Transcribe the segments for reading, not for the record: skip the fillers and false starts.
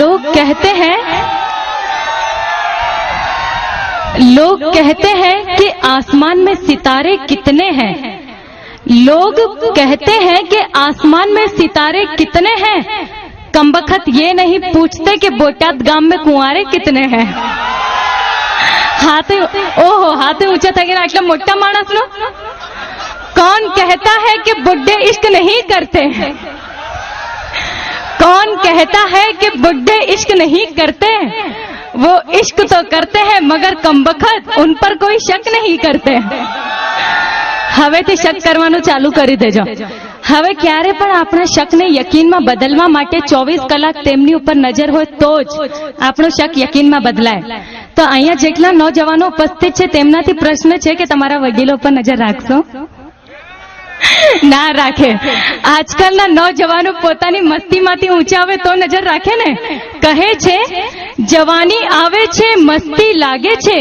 लोग कहते हैं कि आसमान में सितारे कितने हैं। लोग कहते हैं कि आसमान में सितारे कितने हैं, कमबख्त ये नहीं पूछते कि बोटाद गांव में कुंवारे कितने हैं। हाथे ऊंचा था कि आटला मोटा मानस नो। कौन कहता है कि बुड्ढे इश्क नहीं करते हैं? कौन कहता है कि बुड्ढे इश्क नहीं करते? वो इश्क तो करते हैं मगर कमबख्त उन पर कोई शक नहीं करते। हवेથી શક કરવાનું ચાલુ કરી દેજો। હવે ક્યારે પણ આપણા શકને યકીનમાં બદલવા માટે 24 કલાક તેમની ઉપર નજર હોય તો જ આપણો શક યકીનમાં બદલાય। તો અહીંયા જેટલા નોજવાનો ઉપસ્થિત છે તેમનાથી પ્રશ્ન છે કે તમારા વડીલો પર નજર રાખશો? ના રાખે। આજકાલના નોજવાનો પોતાની મસ્તીમાંથી ઊંચા આવે તો નજર રાખે ને। કહે છે જવાની આવે છે મસ્તી લાગે છે,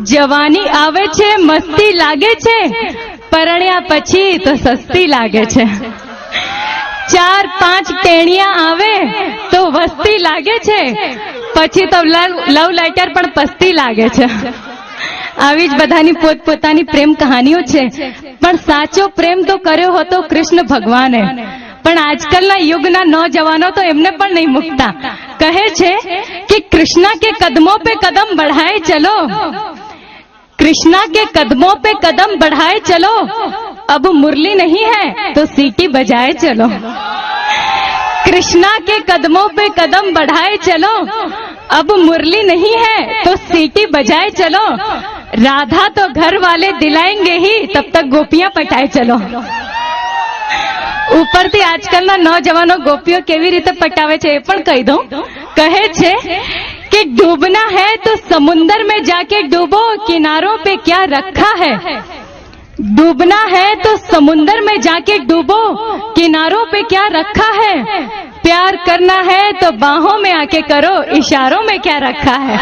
જવાની આવે છે મસ્તી લાગે છે, પરણ્યા પછી તો સસ્તી લાગે છે। 4-5 ટેણિયા આવે તો વસ્તી લાગે છે, પછી તો લવ લેટર પણ પસ્તી લાગે છે। આવી જ બધાની પોતપોતાની પ્રેમ કહાનીઓ છે, પણ સાચો પ્રેમ તો કર્યો હતો કૃષ્ણ ભગવાને। પણ આજકાલના યુગના નौजवानों तो એમને પણ નહીં મુકતા। કહે છે કે कृष्णा के कदमों पे कदम बढ़ाए चलो, कृष्णा के कदमों पे कदम बढ़ाए चलो, अब मुरली नहीं है तो सीटी बजाए चलो। कृष्णा के कदमों पे कदम बढ़ाए चलो, अब मुरली नहीं है तो सीटी बजाए चलो, राधा तो घर वाले दिलाएंगे ही तब तक गोपियां पटाए चलो। ઉપરથી આજકાલના નौजवानों गोपियों કેવી રીતે પટાવે છે એ પણ કહી દઉં। કહે છે कि डूबना है तो समुंदर में जाके डूबो, किनारों पे क्या रखा है। डूबना है तो समुंदर में जाके डूबो, किनारों पे क्या रखा है। प्यार करना है तो बाहों में आके करो, इशारों में क्या रखा है।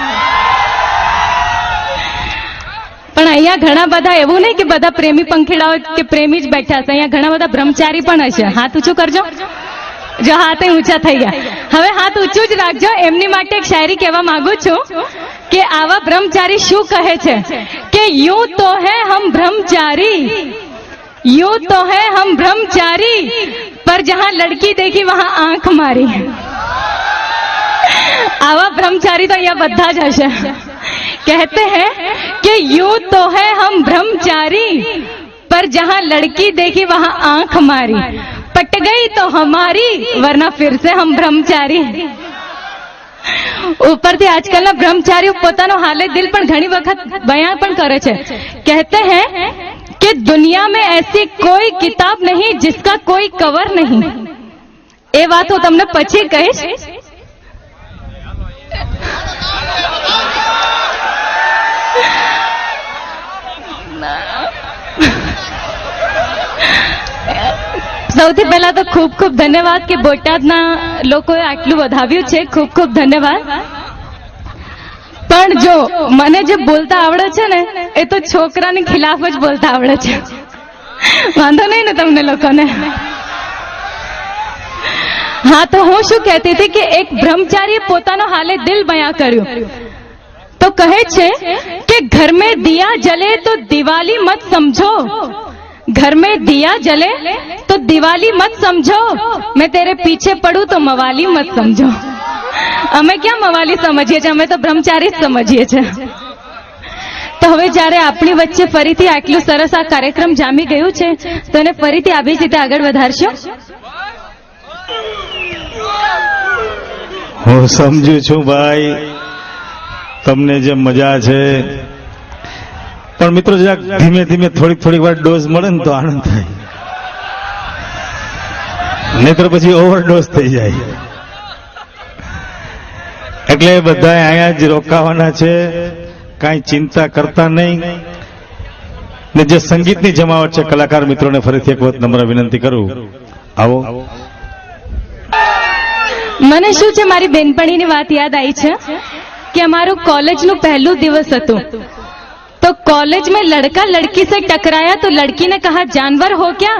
પણ અહીંયા ઘણા બધા એવું નહીં કે બધા પ્રેમી પંખીડાઓ કે પ્રેમી જ બેઠા છે। અહીંયા ઘણા બધા બ્રહ્મચારી પણ હશે। હાથ ઊંચું કરજો। જો હાથે ઊંચા થઈ ગયા, હવે હાથ ઊંચું જ રાખજો। એમની માટે એક શાયરી કહેવા માંગુ છું કે આવા બ્રહ્મચારી શું કહે છે કે यूं तो है हम ब्रह्मचारी, यूं तो है हम ब्रह्मचारी, पर जहां लड़की देखी वहां आंख मारी। आवा ब्रह्मचारी तो અહીંયા બધા જ હશે। कहते हैं कि यूं तो है हम ब्रह्मचारी, पर जहां लड़की देखी वहां आंख मारी, पट गई तो हमारी वरना फिर से हम ब्रह्मचारी। ઉપરથી આજકાલના બ્રહ્મચારીઓ પોતાનો હાલે દિલ પણ ઘણી વખત બયાન પણ કરે છે। कहते हैं कि दुनिया में ऐसी कोई किताब नहीं जिसका कोई कवर नहीं। એ વાત હું તમને પછી કહીશ। સૌથી પહેલા તો ખૂબ ખૂબ ધન્યવાદ કે બોટાદના લોકોએ આટલું વધાવ્યું છે। ખૂબ ખૂબ ધન્યવાદ। પણ જો મને જે બોલતા આવડે છે ને એ તો છોકરાની ખિલાફ જ બોલતા આવડે છે। વાંધો નહીં ને તમને લોકોને? હા, તો હું શું કહેતી હતી કે એક બ્રહ્મચારીએ પોતાનો હાલે દિલ બયાં કર્યું। તો કહે છે કે ઘર में दिया जले तो दिवाली मत समझो, घर में दिया जले तो दिवाली मत समझो, मैं तेरे पीछे पड़ू तो मवाली मत समझो। અમે ક્યાં મવાલી સમજીએ છીએ, અમે તો બ્રહ્મચારી જ સમજીએ છીએ। તો હવે જ્યારે આપણી વચ્ચે ફરીથી આટલું સરસ આ કાર્યક્રમ જામી ગયું છે તો એને ફરીથી આવી રીતે આગળ વધારશો। હું સમજુ છું ભાઈ તમને જે મજા છે, પણ મિત્રો જરાક ધીમે ધીમે થોડીક વાર ડોઝ મળે ને તો આનંદ થાય, નહીતર પછી ઓવરડોઝ થઈ જાય। એટલે બધા અહીંયા જ રોકાવાના છે, કાંઈ ચિંતા કરતા નહીં। ને જે સંગીતની જમાવટ છે કલાકાર મિત્રોને ફરીથી એક વખત નમ્ર વિનંતી કરું, આવો। મને શું છે, મારી બેનપણીની વાત યાદ આવી છે कि हमारू कॉलेज નું पहलू दिवस હતું। तो कॉलेज में लड़का लड़की से टकराया तो लड़की ने कहा जानवर हो क्या,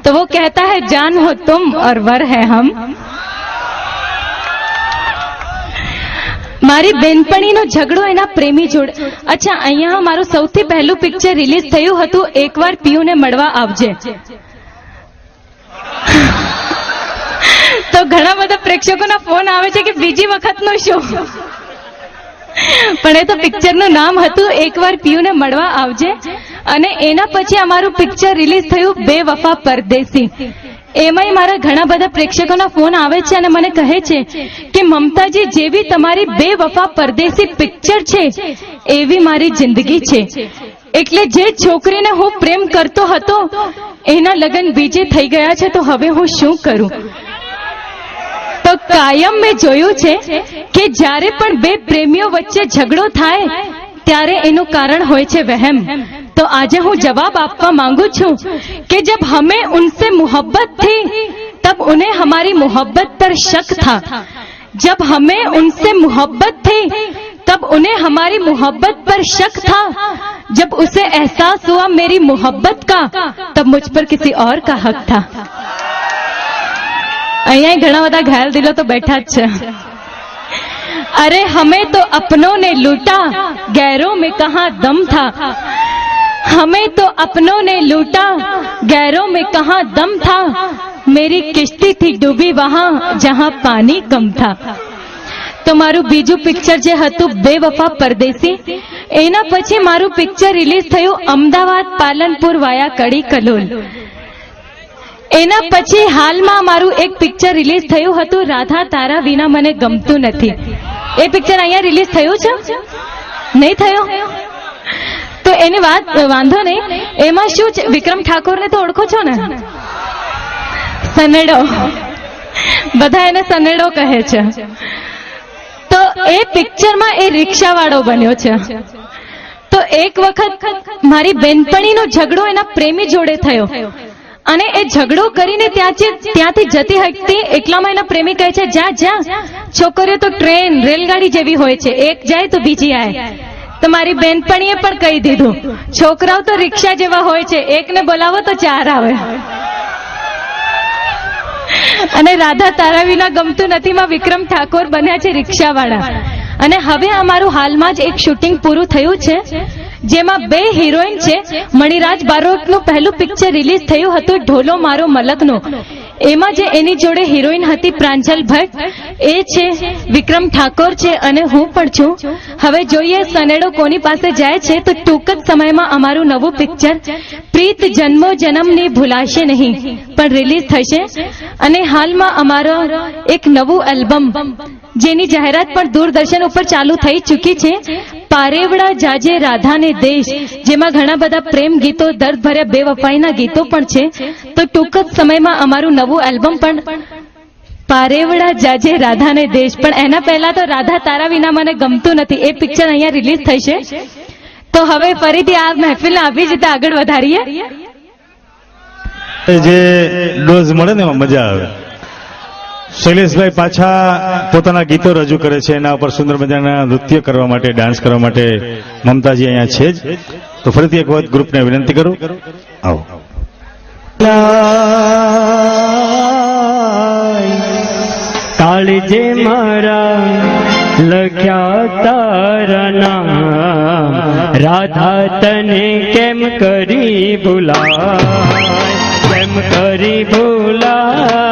तो वो कहता है जान हो तुम और वर है हम। મારી બેનપણીનો ઝઘડો એના પ્રેમી જોડે. અચ્છા, અહીંયા મારું સૌથી પહેલું પિક્ચર રિલીઝ થયું હતું એકવાર પિયુને મળવા આવજે. તો ઘણા બધા પ્રેક્ષકોના ફોન આવે છે કે બીજી વખતનો શો, પણ એ તો પિક્ચરનું નામ હતું એકવાર પિયુને મળવા આવજે. અને એના પછી અમારું પિક્ચર રિલીઝ થયું બેવફા પરદેસી. એમાંય મારા ઘણા બધા પ્રેક્ષકોના ફોન આવે છે અને મને કહે છે કે મમતાજી, જેવી તમારી બેવફા પરદેસી પિક્ચર છે એવી મારી જિંદગી છે. એટલે જે છોકરીને હું પ્રેમ કરતો હતો એના લગ્ન બીજે થઈ ગયા છે, તો હવે હું શું કરું? તો કાયમ મેં જોયું છે કે જ્યારે પણ બે પ્રેમીઓ વચ્ચે ઝઘડો થાય ત્યારે એનું કારણ હોય છે વહેમ. तो आज हूँ जवाब आपका मांगू छू कि जब हमें उनसे मोहब्बत थी तब उन्हें हमारी मोहब्बत पर शक था. जब हमें उनसे मोहब्बत थी तब उन्हें हमारी मोहब्बत पर शक था. जब उसे एहसास हुआ मेरी मोहब्बत का तब मुझ पर किसी और का हक था. અહીંયા ઘણા બધા ઘાયલ દિલો તો બેઠા જ છે. अरे हमें तो अपनों ने लूटा, गैरों में कहाँ दम था. हमें तो अपनों ने लूटा, गैरों में कहाँ दम था. मेरी किश्ती थी डूबी वहां जहां पानी कम था. तो मारू बीजू पिक्चर जे हतु बेवफा परदेसी. एना पछी मारू पिक्चर रिलीज थयुं अमदावाद पालनपुर वाया कड़ी कलोल. एना पछी हालमां मारू एक पिक्चर रिलीज थयुं हतुं राधा तारा विना मने गमतुं नथी. ए पिक्चर अहींया रिलीज थयुं छे? नहीं थयुं? तो एनी बात वांधो नहीं. एमां शुं छे, विक्रम ठाकुर ने तो ओळखो छो ने? सनेडो, बधा एने सनेडो कहे छे. तो ए पिक्चर में ए रिक्शावाळो बन्यो छे. तो एक वखत मारी बेनपणीनो झगड़ो एना प्रेमी जोड़े थयो અને એ ઝઘડો કરીને ત્યાંથી જતી હતી એટલામાં એના પ્રેમી કહે છે જા જા, છોકરીઓ તો ટ્રેન રેલગાડી જેવી હોય છે, એક જાય તો બીજી આવે. તો મારી બેનપણીએ પણ કહી દીધું છોકરાઓ તો રિક્ષા જેવા હોય છે, એકને બોલાવો તો ચાર આવે. અને રાધા તારા વિના ગમતું નથીમાં વિક્રમ ઠાકોર બન્યા છે રિક્ષાવાળા. અને હવે અમારું હાલમાં જ એક શૂટિંગ પૂરું થયું છે જેમાં બે હિરોઈન છે. મણિરાજ બારોટનું પહેલું પિક્ચર રિલીઝ થયું હતું ઢોલો મારો મલકનો. એમાં જે એની જોડે હિરોઈન હતી પ્રાંજલ ભટ્ટ, એ છે વિક્રમ ઠાકોર છે અને હું પણ છું. હવે જોઈએ સનેડો કોની પાસે જાય છે. તો ટૂંક જ સમયમાં અમારું નવું પિક્ચર પ્રીત જન્મો જન્મની ભૂલાશે નહીં પણ રિલીઝ થશે. અને હાલમાં અમારો એક નવું એલ્બમ જેની જાહેરાત પણ દૂરદર્શન ઉપર ચાલુ થઈ ચૂકી છે, પારેવડા જાજે રાધાને દેશ, જેમાં ઘણા બધા પ્રેમ ગીતો, દર્દ ભર્યા બેવફાઈના ગીતો પણ છે. તો ટૂંક જ સમયમાં અમારું નવું એલ્બમ પણ પારેવડા જાજે રાધાને દેશ. પણ એના પહેલા તો રાધા તારા વિના મને ગમતું નથી એ પિક્ચર અહીંયા રિલીઝ થશે. તો હવે ફરીથી આ મહેફિલને આવી જ રીતે આગળ વધારીએ. જે ડોઝ મળે ને એમાં મજા આવે. શૈલેષભાઈ પાછા પોતાના ગીતો રજૂ કરે છે, એના ઉપર સુંદર મજાના નૃત્ય કરવા માટે, ડાન્સ કરવા માટે મમતાજી અહીંયા છે જ. તો ફરીથી એક વખત ગ્રુપને વિનંતી કરું, આવો. કાળજે મારા લખ્યા તારા નામ, રાધા તને કેમ કરી ભૂલાય, કેમ કરી ભૂલાય,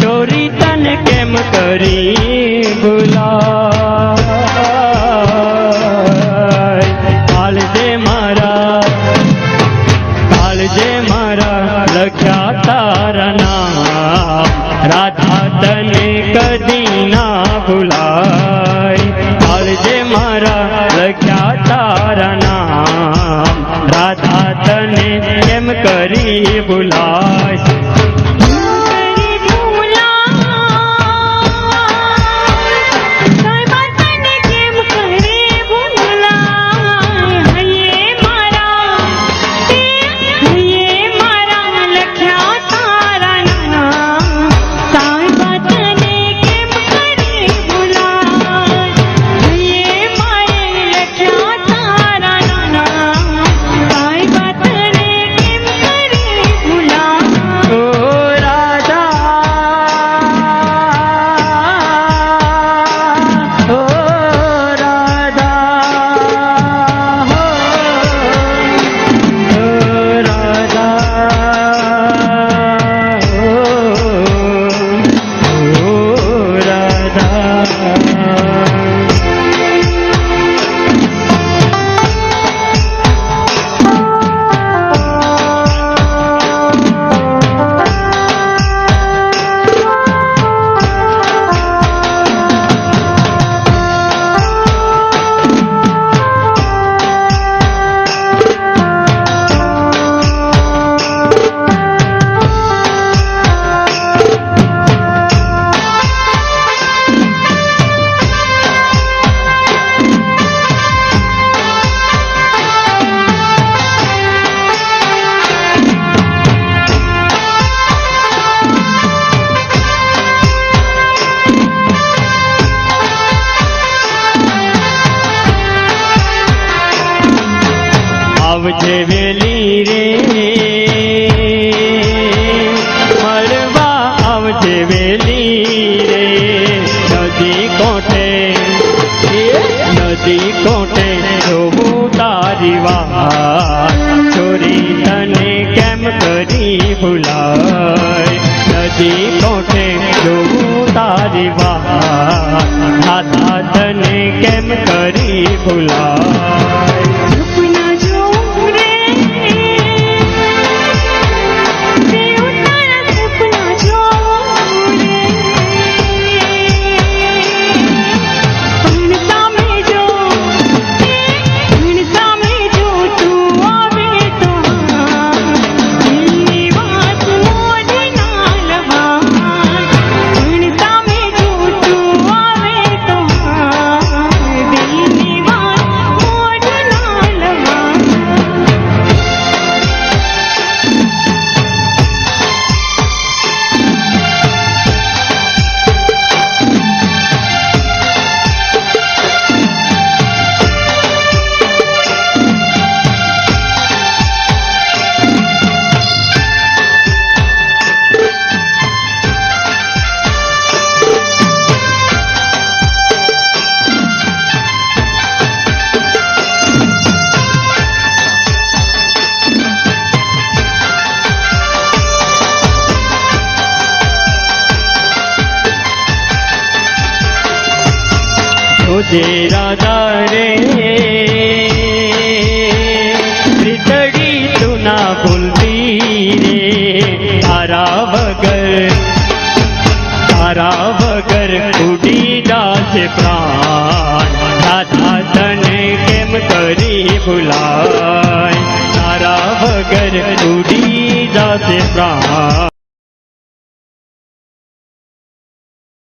ચોરી તને કેમ કરી ભૂલાય. કાળજે મારા લખ્યા તારા નામ, રાધા તને કદી ના ભૂલાય. કાળજે મારા લખ્યા તારા નામ, રાધા તને કેમ કરી ભૂલાય. આવજે વેલી રે મળવા આવજે વેલી રે નદી કોઠે જોવું તારી વાત ચોરી તને કેમ કરી ભૂલાય નદી કોઠે જોવું તારી વાત દાદા તને કેમ કરી ભૂલાય સપના જોઉં રે દેવ તારા સપના જોઉં રે પણ સામે જો તું આવે તો દિલની વાત મોઢે ના લવાય પણ સામે જો તું આવે તો દિલની વાત મોઢે ના લવાય જોજે રાધા રે પ્રીતડી તું ના ભૂલતી રે તારા વગર ઉડી જાશે પ્રાણ રાધા તને કેમ કરી ભૂલાય તારા વગર ઉડી જાશે પ્રાણ